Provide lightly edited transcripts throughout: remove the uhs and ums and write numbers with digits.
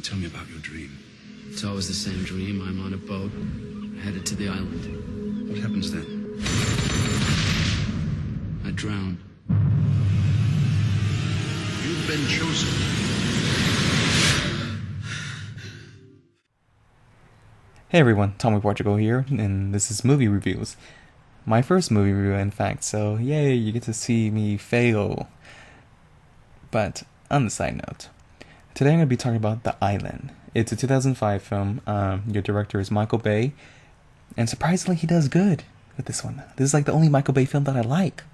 tell me about your dream. It's always the same dream. I'm on a boat, headed to the island. What happens then? I drown. You've been chosen. Hey everyone, Tommy Portugal here, and this is Movie Reviews. My first movie review, in fact, so yay, you get to see me fail. But, on the side note, today I'm going to be talking about The Island. It's a 2005 film. Your director is Michael Bay, and surprisingly he does good with this one. This is like the only Michael Bay film that I like.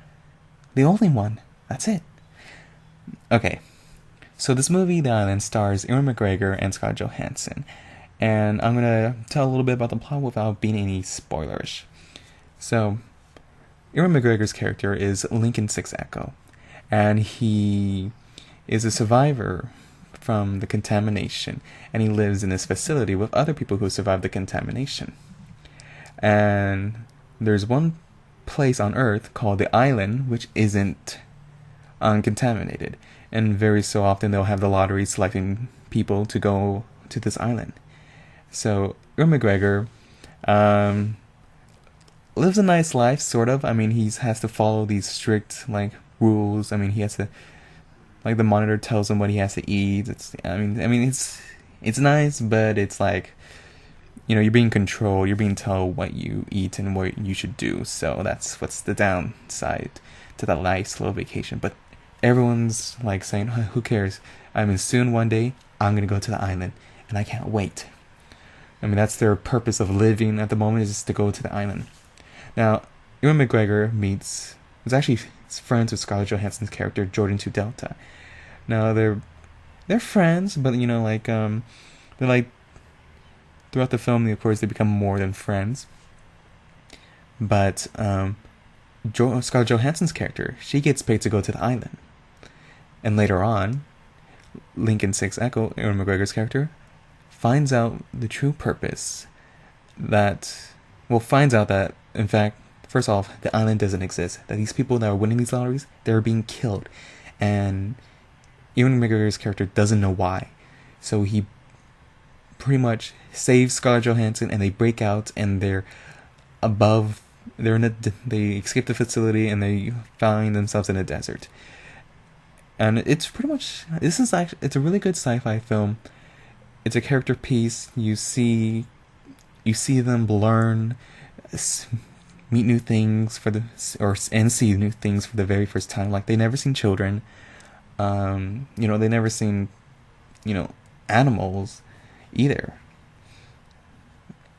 The only one. That's it. Okay, so this movie, The Island, stars Ewan McGregor and Scarlett Johansson. And I'm going to tell a little bit about the plot without being any spoilerish. So, Ewan McGregor's character is Lincoln Six Echo. And he is a survivor from the contamination. And he lives in this facility with other people who survived the contamination. And there's one place on Earth called the Island, which isn't uncontaminated. And very so often they'll have the lottery selecting people to go to this island. So, Ewan McGregor lives a nice life, sort of. I mean, he has to follow these strict, rules. I mean, he has to, the monitor tells him what he has to eat. It's nice, but it's you're being controlled. You're being told what you eat and what you should do. So that's what's the downside to that nice little vacation. But everyone's, saying, who cares? I mean, soon one day, I'm going to go to the island, and I can't wait. I mean, that's their purpose of living at the moment, is just to go to the island. Now, Ewan McGregor is actually friends with Scarlett Johansson's character, Jordan 2 Delta. Now, they're friends, but, they're throughout the film, of course, they become more than friends. But, Scarlett Johansson's character, she gets paid to go to the island. And later on, Lincoln Six Echo, Ewan McGregor's character, finds out the true purpose finds out that, in fact, first off, the island doesn't exist. That these people that are winning these lotteries, they're being killed. And Ewan McGregor's character doesn't know why. So he pretty much saves Scarlett Johansson, and they break out, and they escape the facility, and they find themselves in a desert. And it's pretty much, it's a really good sci-fi film. It's a character piece. You see them learn, meet new things and see new things for the very first time. They never seen children. They never seen, animals either.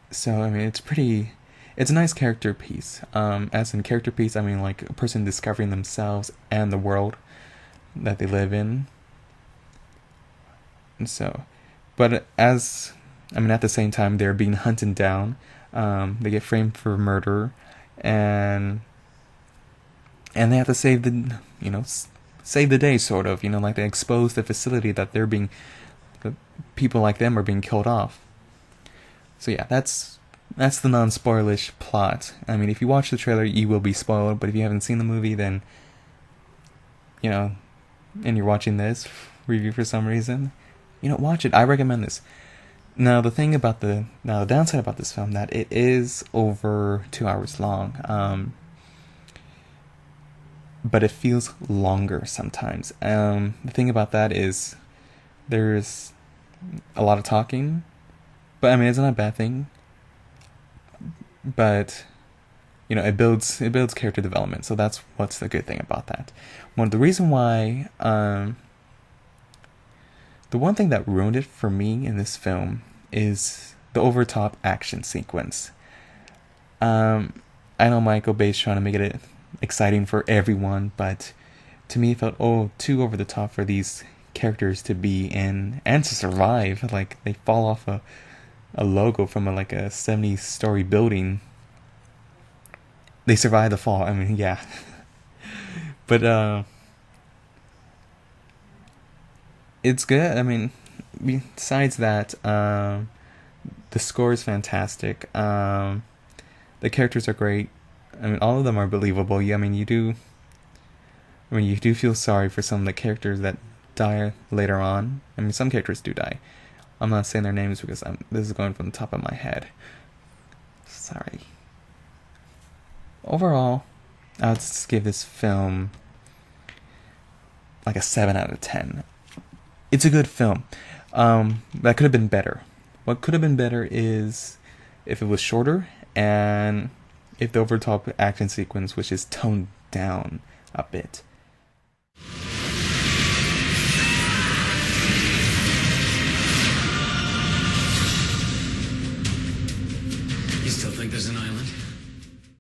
So I mean, it's a nice character piece. As in character piece, I mean a person discovering themselves and the world that they live in. And so. But at the same time, they're being hunted down. They get framed for murder, and they have to save the day, sort of. They expose the facility that people like them are being killed off. So yeah, that's the non-spoilish plot. I mean, if you watch the trailer, you will be spoiled. But if you haven't seen the movie, then and you're watching this review for some reason, watch it. I recommend this. Now, the downside about this film, that it is over 2 hours long. But it feels longer sometimes. The thing about that is there's a lot of talking. But, I mean, it's not a bad thing. But, it builds character development. So that's what's the good thing about that. The reason why... The one thing that ruined it for me in this film is the over-top action sequence. I know Michael Bay's trying to make it exciting for everyone, but to me it felt too over the top for these characters to be in and to survive. They fall off a logo from a 70-story building. They survive the fall. I mean, yeah. But it's good. I mean, besides that, the score is fantastic. The characters are great. I mean, all of them are believable. You do feel sorry for some of the characters that die later on. I mean, some characters do die. I'm not saying their names because this is going from the top of my head. Sorry. Overall, I would just give this film like a 7 out of 10. It's a good film. That could have been better. What could have been better is if it was shorter and if the over-the-top action sequence was just toned down a bit. You still think there's an island?